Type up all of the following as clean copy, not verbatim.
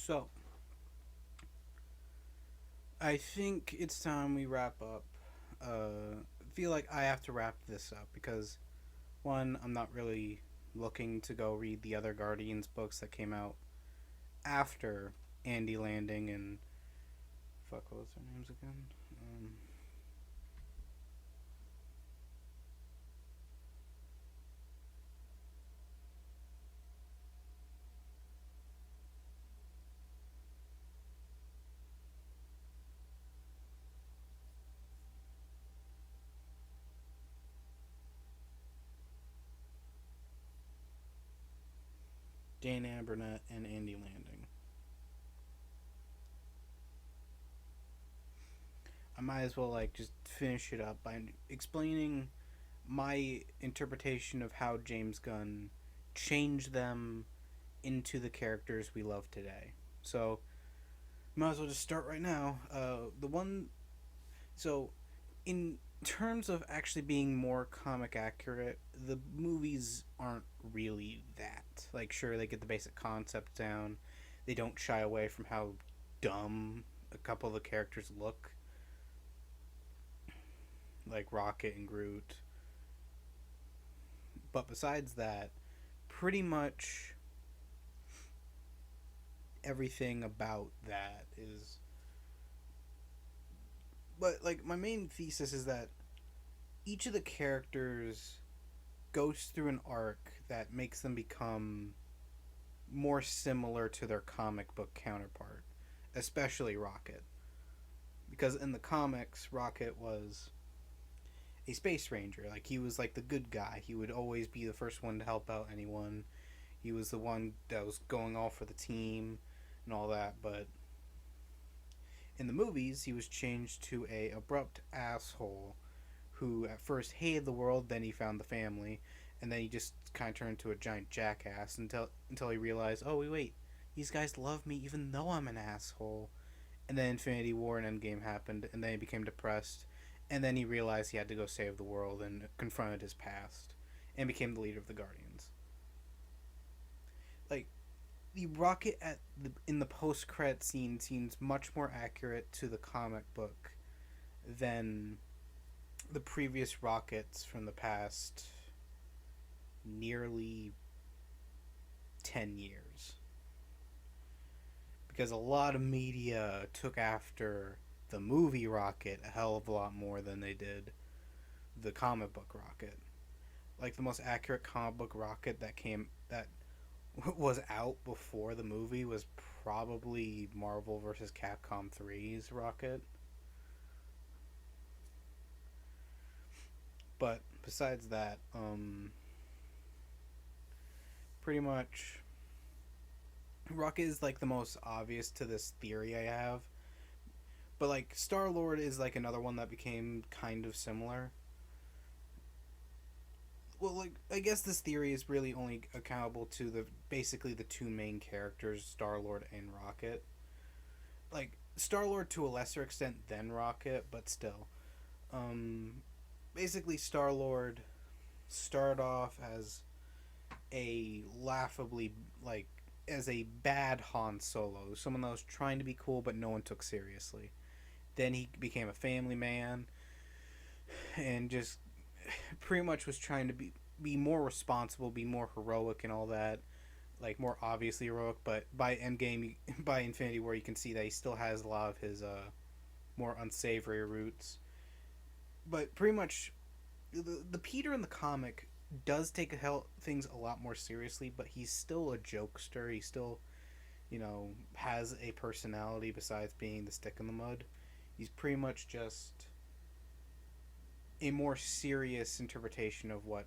So, I think it's time we wrap up. Feel like I have to wrap this up because one, I'm not really looking to go read the other Guardians books that came out after Andy Landing and fuck, what was their names again? Um, Dan Abernett and Andy Landing. I might as well like just finish it up by explaining my interpretation of how James Gunn changed them into the characters we love today. So, might as well just start right now. The one, so in terms of actually being more comic accurate, the movies aren't really that. Like, sure, they get the basic concept down. They don't shy away from how dumb a couple of the characters look, like Rocket and Groot. But besides that, pretty much everything about that is. But, like, my main thesis is that each of the characters goes through an arc that makes them become more similar to their comic book counterpart, especially Rocket. Because in the comics, Rocket was a space ranger. Like, he was like the good guy. He would always be the first one to help out anyone. He was the one that was going all for the team and all that. But in the movies, he was changed to a abrupt asshole who at first hated the world, then he found the family, and then he just kind of turned into a giant jackass until he realized, oh wait, these guys love me even though I'm an asshole. And then Infinity War and Endgame happened, and then he became depressed, and then he realized he had to go save the world and confronted his past, and became the leader of the Guardians. Like, the Rocket in the post credit scene seems much more accurate to the comic book than the previous Rockets from the past nearly 10 years. Because a lot of media took after the movie Rocket a hell of a lot more than they did the comic book Rocket. Like, the most accurate comic book Rocket that was out before the movie was probably Marvel vs. Capcom 3's Rocket. But besides that, pretty much Rocket is like the most obvious to this theory I have. But like Star Lord is like another one that became kind of similar. Well, like I guess this theory is really only accountable to the basically the two main characters, Star Lord and Rocket. Like Star Lord to a lesser extent than Rocket, but still. Um, Basically, Star Lord started off as a laughably like as a bad Han Solo, someone that was trying to be cool but no one took seriously. Then he became a family man and just pretty much was trying to be more responsible, be more heroic and all that, like more obviously heroic. But by Endgame, by Infinity War, you can see that he still has a lot of his more unsavory roots. But pretty much, the Peter in the comic does take things a lot more seriously, but he's still a jokester. He still, has a personality besides being the stick in the mud. He's pretty much just a more serious interpretation of what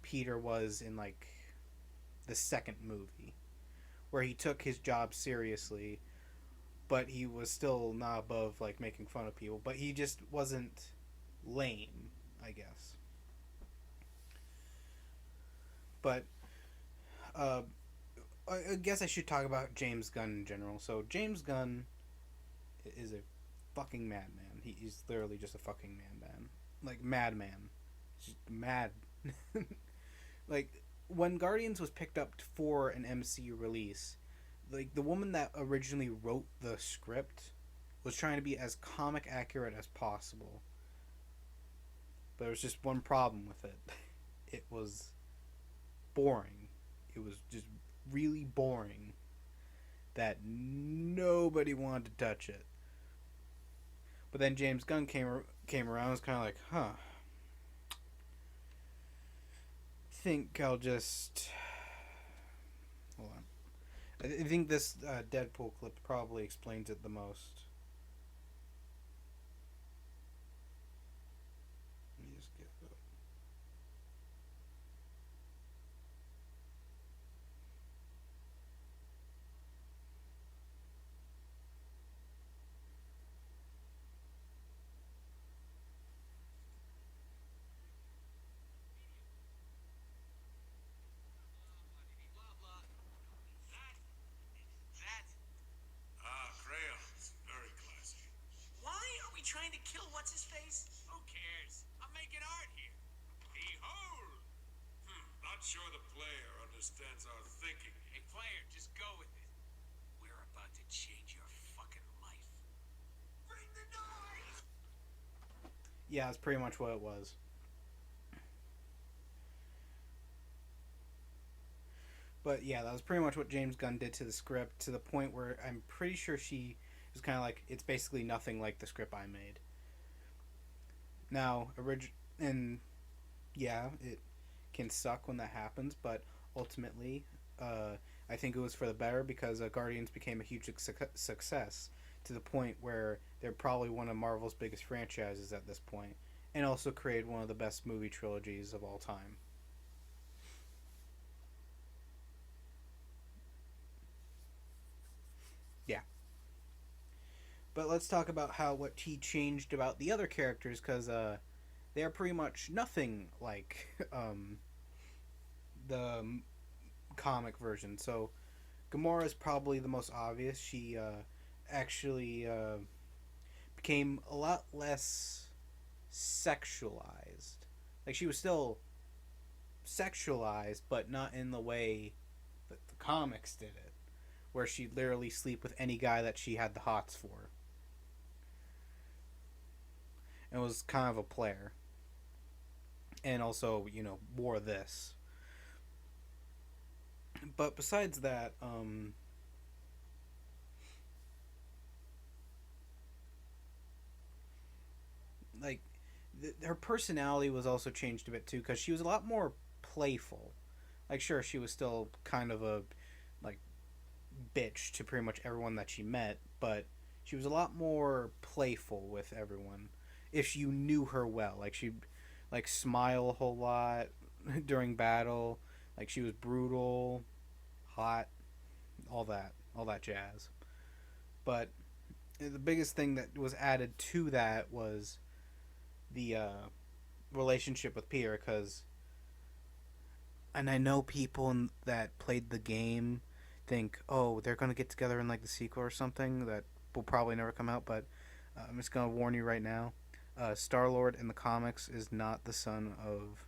Peter was in like the second movie, where he took his job seriously, but he was still not above like making fun of people. But he just wasn't lame, I guess. But uh, I guess I should talk about James Gunn in general. So James Gunn is a fucking madman. He's literally just a fucking madman, like madman, just mad. Like when Guardians was picked up for an MCU release, Like the woman that originally wrote the script was trying to be as comic accurate as possible. But there was just one problem with it. It was boring. It was just really boring that nobody wanted to touch it. But then James Gunn came around and was kind of like, huh. Think I'll just hold on. I think this Deadpool clip probably explains it the most. Let me just get it up. Trying to kill what's his face? Who cares? I'm making art here. Behold! Not sure the player understands our thinking. Hey, player, just go with it. We're about to change your fucking life. Bring the noise! Yeah, that's pretty much what it was. But yeah, that was pretty much what James Gunn did to the script, to the point where I'm pretty sure she was kind of like, it's basically nothing like the script I made. Now, and yeah, it can suck when that happens, but ultimately, I think it was for the better because Guardians became a huge success to the point where they're probably one of Marvel's biggest franchises at this point, and also created one of the best movie trilogies of all time. Yeah. But let's talk about what he changed about the other characters, because they're pretty much nothing like the comic version. So Gamora is probably the most obvious. She actually became a lot less sexualized. Like, she was still sexualized, but not in the way that the comics did it, where she'd literally sleep with any guy that she had the hots for. And was kind of a player. And also, wore this. But besides that, like, her personality was also changed a bit too, because she was a lot more playful. Like, sure, she was still kind of a, like, bitch to pretty much everyone that she met, but she was a lot more playful with everyone if you knew her well. Like, she'd like smile a whole lot during battle. Like, she was brutal, hot, all that jazz. But the biggest thing that was added to that was the relationship with Peter, because, and I know people that played the game think, oh, they're gonna get together in like the sequel or something that will probably never come out. But I'm just gonna warn you right now: Star Lord in the comics is not the son of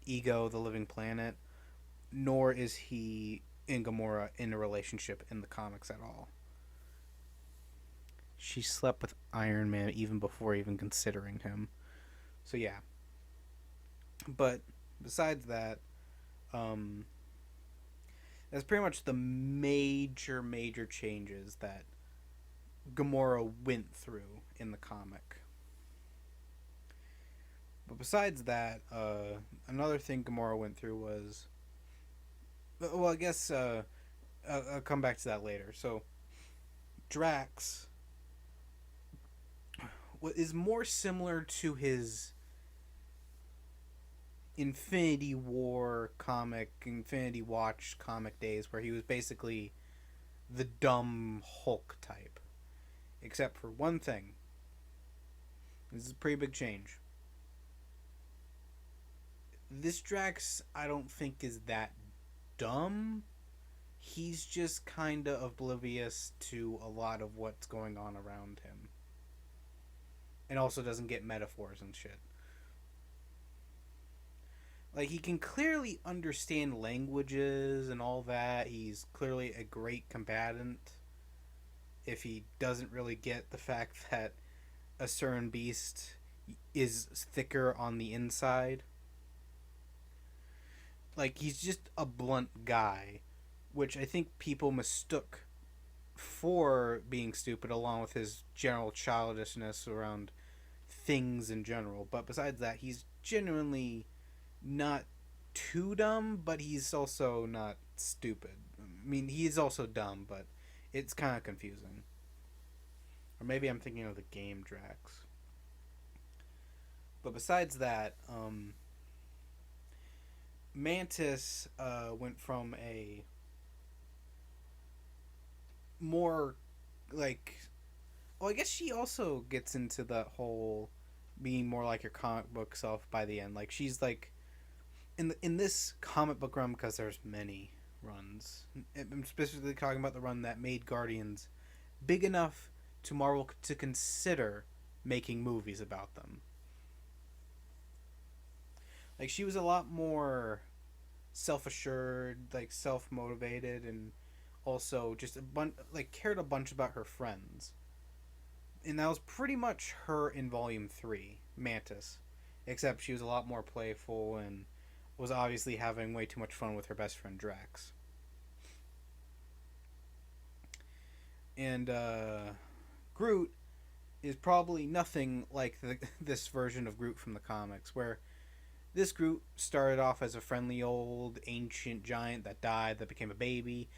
Ego, the Living Planet, nor is he in Gamora in a relationship in the comics at all. She slept with Iron Man even before even considering him. So yeah. But besides that, that's pretty much the major changes that Gamora went through in the comic. But besides that, another thing Gamora went through was, well, I guess I'll come back to that later. So Drax is more similar to his Infinity War comic, Infinity Watch comic days, where he was basically the dumb Hulk type. Except for one thing. This is a pretty big change. This Drax, I don't think, is that dumb. He's just kind of oblivious to a lot of what's going on around him. And also doesn't get metaphors and shit. Like, he can clearly understand languages and all that. He's clearly a great combatant. If he doesn't really get the fact that a certain beast is thicker on the inside. Like, he's just a blunt guy, which I think people mistook for being stupid, along with his general childishness around things in general. But besides that, he's genuinely not too dumb, but he's also not stupid. I mean, he's also dumb, but it's kind of confusing. Or maybe I'm thinking of the game Drax. But besides that, Mantis went from a more like, well, I guess she also gets into that whole being more like her comic book self by the end. Like, she's like in this comic book run, because there's many runs. I'm specifically talking about the run that made Guardians big enough to Marvel to consider making movies about them. Like, she was a lot more self-assured, like self-motivated, and also just cared a bunch about her friends. And that was pretty much her in Volume 3, Mantis. Except she was a lot more playful and was obviously having way too much fun with her best friend Drax. And Groot is probably nothing like this version of Groot from the comics, where this Groot started off as a friendly old ancient giant that died, that became a baby,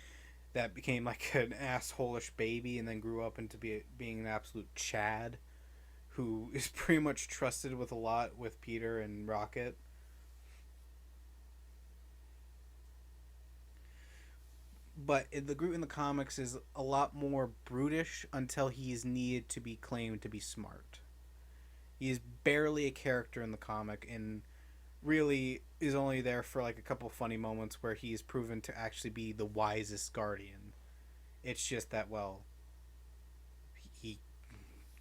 that became like an asshole-ish baby, and then grew up into being an absolute Chad, who is pretty much trusted with a lot with Peter and Rocket. But the Groot in the comics is a lot more brutish until he is needed to be claimed to be smart. He is barely a character in the comic, and really is only there for like a couple funny moments where he's proven to actually be the wisest Guardian. It's just that, well, he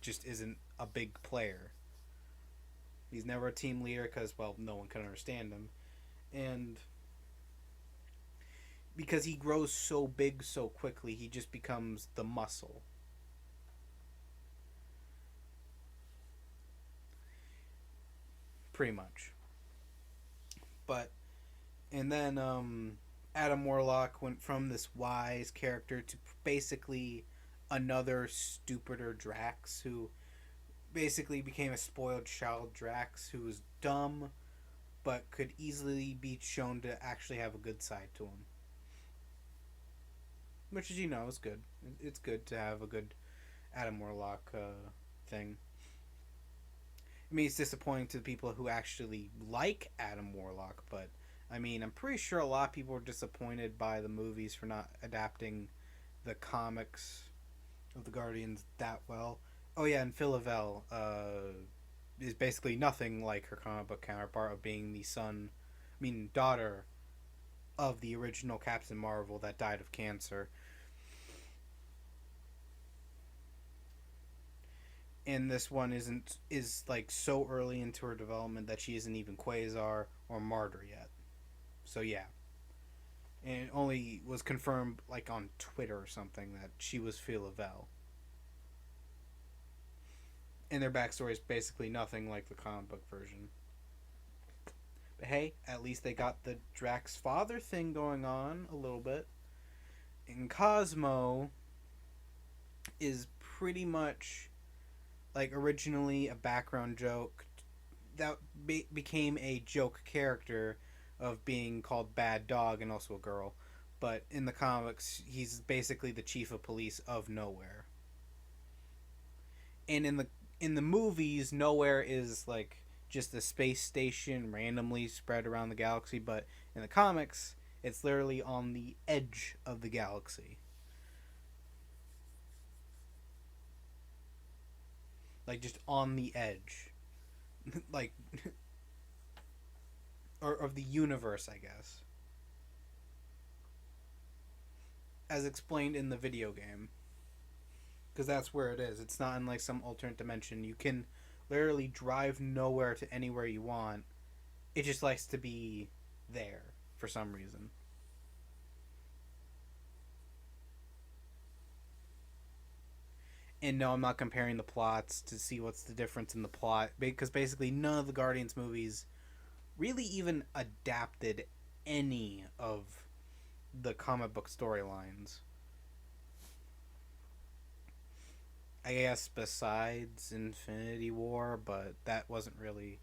just isn't a big player. He's never a team leader because, well, no one can understand him. And because he grows so big so quickly, he just becomes the muscle. Pretty much. But, and then Adam Warlock went from this wise character to basically another stupider Drax, who basically became a spoiled child Drax who was dumb but could easily be shown to actually have a good side to him. Which, as you know, is good. It's good to have a good Adam Warlock thing. I mean, it's disappointing to the people who actually like Adam Warlock, but I mean, I'm pretty sure a lot of people were disappointed by the movies for not adapting the comics of the Guardians that well. Oh yeah, and Phyla-Vell is basically nothing like her comic book counterpart of being the daughter of the original Captain Marvel that died of cancer. And this one is like so early into her development that she isn't even Quasar or Martyr yet. So yeah. And it only was confirmed like on Twitter or something that she was Phyla-Vell. And their backstory is basically nothing like the comic book version. But hey, at least they got the Drax father thing going on a little bit. And Cosmo is pretty much like originally a background joke that became a joke character of being called Bad Dog and also a girl. But in the comics, he's basically the chief of police of Nowhere. And in the movies, Nowhere is like just a space station randomly spread around the galaxy, but in the comics, it's literally on the edge of the galaxy. Like, just on the edge. Like, or of the universe, I guess. As explained in the video game. Because that's where it is. It's not in, like, some alternate dimension. You can literally drive Nowhere to anywhere you want It just likes to be there for some reason. And no, I'm not comparing the plots to see what's the difference in the plot, because basically none of the Guardians movies really even adapted any of the comic book storylines. I guess besides Infinity War, but that wasn't really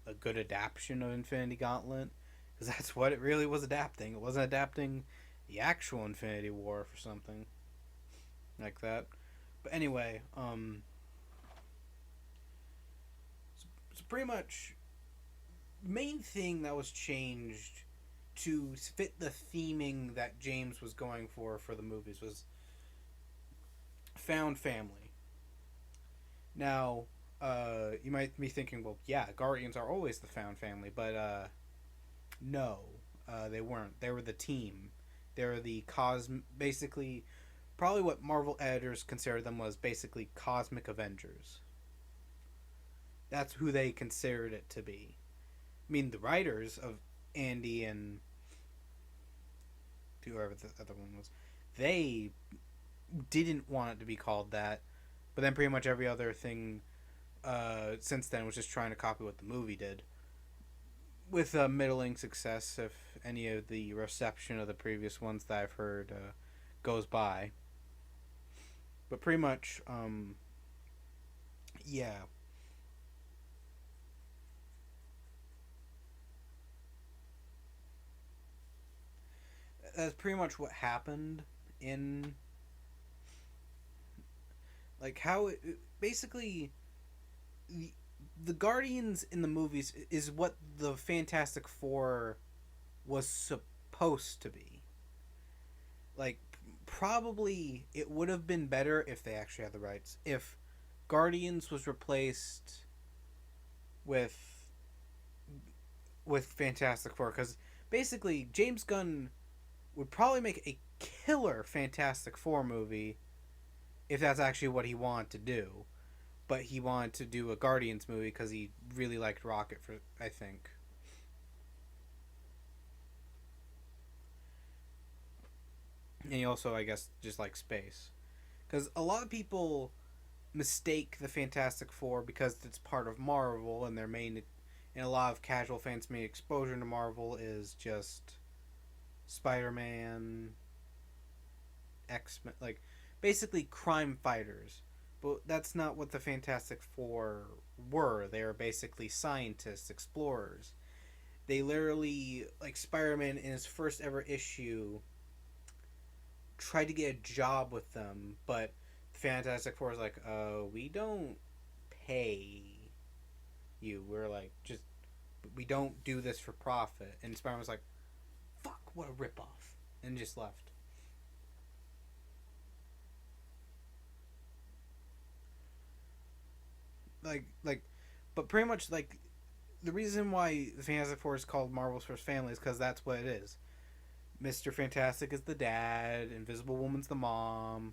a good adaptation of Infinity Gauntlet, because that's what it really was adapting. It wasn't adapting the actual Infinity War for something like that. But anyway, so pretty much main thing that was changed to fit the theming that James was going for the movies was found family. Now, you might be thinking, well, yeah, Guardians are always the found family, but no, they weren't. They were the team. They were the basically, probably what Marvel editors considered them was basically cosmic Avengers. That's who they considered it to be. I mean, the writers of Andy and whoever the other one was, they didn't want it to be called that, but then pretty much every other thing since then was just trying to copy what the movie did, with middling success if any of the reception of the previous ones that I've heard goes by. But pretty much, yeah. That's pretty much what happened in, like, how it basically the Guardians in the movies is what the Fantastic Four was supposed to be. Like, probably it would have been better if they actually had the rights. If Guardians was replaced with Fantastic Four, because basically James Gunn would probably make a killer Fantastic Four movie if that's actually what he wanted to do. But he wanted to do a Guardians movie because he really liked Rocket, for I think. And he also, I guess, just likes space. Because a lot of people mistake the Fantastic Four because it's part of Marvel, and their main, and a lot of casual fans' main exposure to Marvel is just Spider-Man, X-Men, like basically crime fighters. But that's not what the Fantastic Four were. They were basically scientists, explorers. They literally, like Spider-Man in his first ever issue, tried to get a job with them, but the Fantastic Four is like, we don't pay you. We're like, just, we don't do this for profit. And Spider-Man was like, fuck, what a ripoff. And just left. But pretty much, like, the reason why the Fantastic Four is called Marvel's First Family is because that's what it is. Mr. Fantastic is the dad, Invisible Woman's the mom,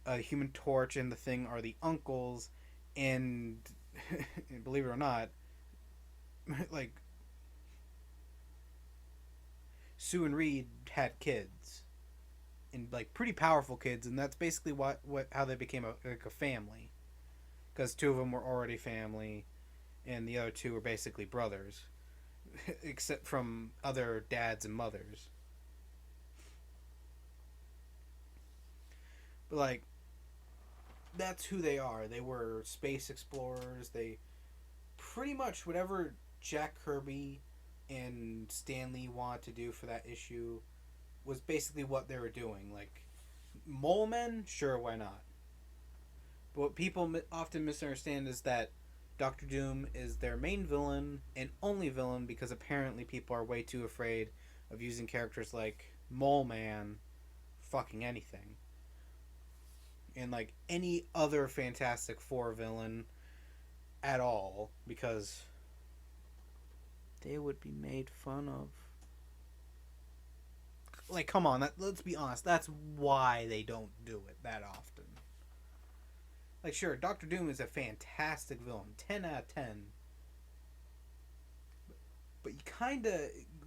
Human Torch and the Thing are the uncles, and believe it or not, like, Sue and Reed had kids, and like pretty powerful kids, and that's basically how they became a family, because two of them were already family, and the other two were basically brothers, except from other dads and mothers. But like, that's who they are. They were space explorers. They pretty much whatever Jack Kirby and Stan Lee wanted to do for that issue was basically what they were doing. Like, Mole Men, sure, why not? But what people often misunderstand is that Doctor Doom is their main villain and only villain because apparently people are way too afraid of using characters like Mole Man fucking anything. And like any other Fantastic Four villain at all, because they would be made fun of. Like, come on, let's be honest. That's why they don't do it that often. Like, sure, Doctor Doom is a fantastic villain. 10 out of 10. but you kind of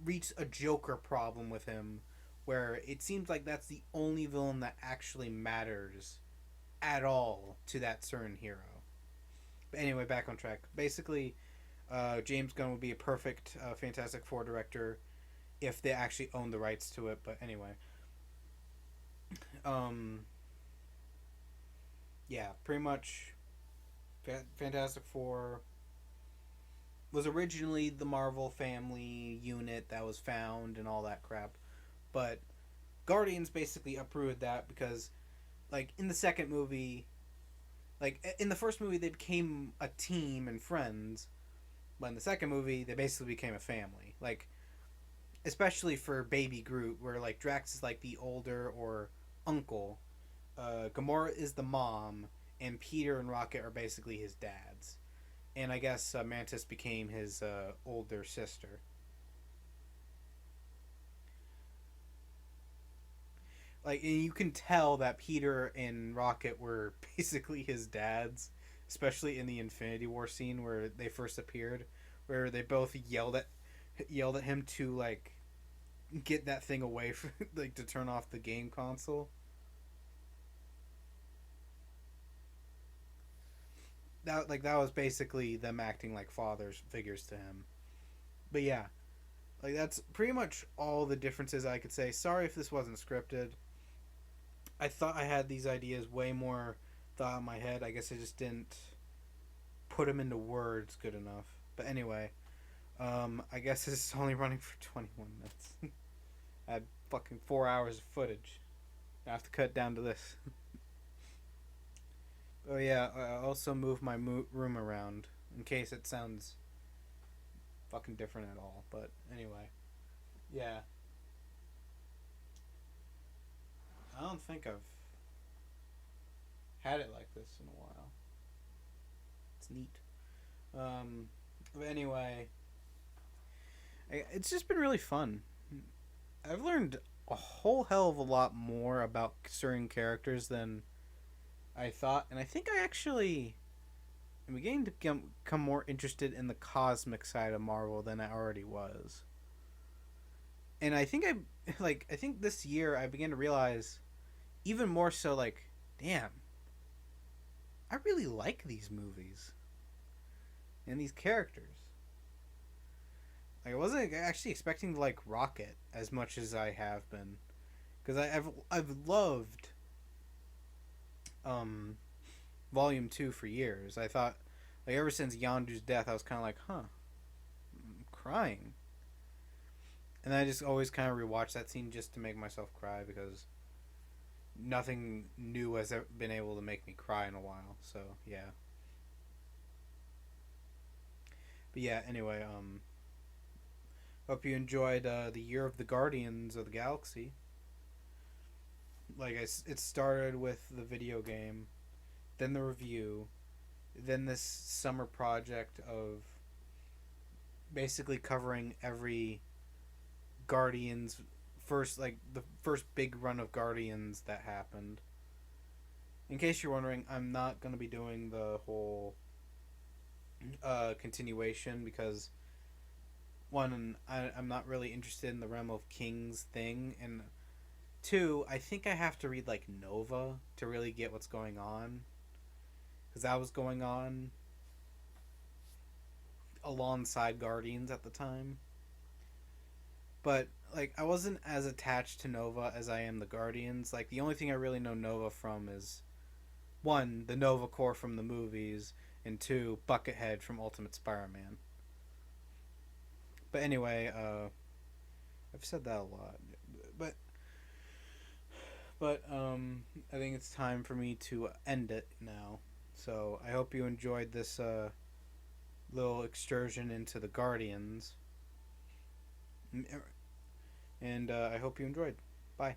reach a Joker problem with him, where it seems like that's the only villain that actually matters at all to that certain hero. But anyway, back on track. Basically, James Gunn would be a perfect Fantastic Four director if they actually own the rights to it. But anyway, um, yeah, pretty much, Fantastic Four was originally the Marvel family unit that was found and all that crap, but Guardians basically uprooted that because, like, in the second movie, like in the first movie they became a team and friends, but in the second movie they basically became a family. Like, especially for Baby Groot, where like Drax is like the older or uncle, Gamora is the mom, and Peter and Rocket are basically his dads. And I guess Mantis became his older sister. Like, and you can tell that Peter and Rocket were basically his dads, especially in the Infinity War scene where they first appeared, where they both yelled at him to like get that thing away from, like, to turn off the game console. That was basically them acting like fathers figures to him. But yeah, like that's pretty much all the differences I could say. Sorry if this wasn't scripted. I thought I had these ideas way more thought in my head. I guess I just didn't put them into words good enough. But anyway, I guess this is only running for 21 minutes. I had fucking 4 hours of footage. I have to cut down to this. Oh yeah, I also moved my room around in case it sounds fucking different at all. But anyway, yeah. I don't think I've had it like this in a while. It's neat. But anyway, it's just been really fun. I've learned a whole hell of a lot more about certain characters than I thought, and I think I actually am beginning to become more interested in the cosmic side of Marvel than I already was. And I think I think this year I began to realize even more so, like, damn, I really like these movies and these characters. Like, I wasn't actually expecting to like Rocket as much as I have been, because I've loved Volume 2 for years. I thought, like, ever since Yondu's death, I was kind of like, huh, I'm crying. And I just always kind of rewatch that scene just to make myself cry, because nothing new has been able to make me cry in a while. So yeah. But yeah, anyway, hope you enjoyed the Year of the Guardians of the Galaxy. Like, it started with the video game, then the review, then this summer project of basically covering every Guardians first, like the first big run of Guardians that happened. In case you're wondering, I'm not going to be doing the whole continuation because, one, I'm not really interested in the Realm of Kings thing, and two, I think I have to read like Nova to really get what's going on, because that was going on alongside Guardians at the time. But like, I wasn't as attached to Nova as I am the Guardians. Like, the only thing I really know Nova from is, one, the Nova Corps from the movies, and two, Buckethead from Ultimate Spider-Man. But anyway, I've said that a lot. But I think it's time for me to end it now. So I hope you enjoyed this little excursion into the Guardians. And I hope you enjoyed. Bye.